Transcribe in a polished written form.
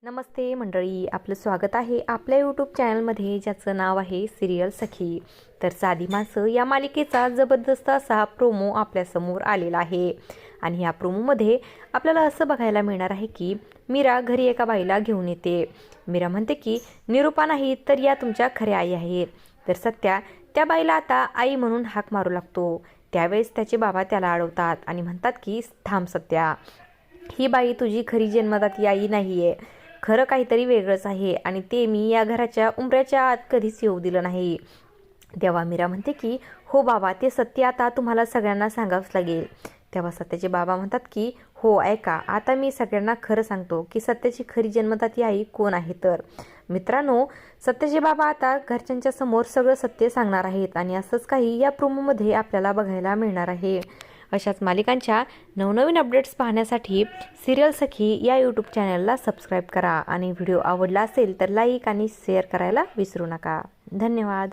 नमस्ते मंडळी, आपलं स्वागत आहे आपल्या यूट्यूब चॅनलमध्ये ज्याचं नाव आहे सिरियल सखी। तर साधी माणसं या मालिकेचा जबरदस्त असा प्रोमो आपल्यासमोर आलेला आहे आणि या प्रोमोमध्ये आपल्याला असं बघायला मिळणार आहे की मीरा घरी एका बाईला घेऊन येते। मीरा म्हणते की निरूपा नाही तर या तुमच्या खऱ्या आई आहेत। तर सत्या त्या बाईला आता आई म्हणून हाक मारू लागतो। त्यावेळेस त्याचे बाबा त्याला अडवतात आणि म्हणतात की थांब सत्या, ही बाई तुझी खरी जन्मदाती आई नाहीये, खरं काहीतरी वेगळंच आहे आणि ते मी या घराच्या उंबऱ्याच्या आत कधीच येऊ दिलं नाही। तेव्हा मीरा म्हणते की हो बाबा, ते सत्य आता तुम्हाला सगळ्यांना सांगावंच लागेल। तेव्हा सत्याचे बाबा म्हणतात की हो ऐका, आता मी सगळ्यांना खरं सांगतो की सत्याची खरी जन्मदाती आई कोण आहे। तर मित्रांनो, सत्याचे बाबा आता घरच्यांच्या समोर सगळं सत्य सांगणार आहेत आणि असंच काही या प्रोमोमध्ये आपल्याला बघायला मिळणार आहे। अशाच मालिकांच्या नवनवीन अपडेट्स पाहण्यासाठी सिरियल सखी या यूट्यूब चॅनलला सबस्क्राईब करा आणि व्हिडिओ आवडला असेल तर लाईक आणि शेअर करायला विसरू नका। धन्यवाद।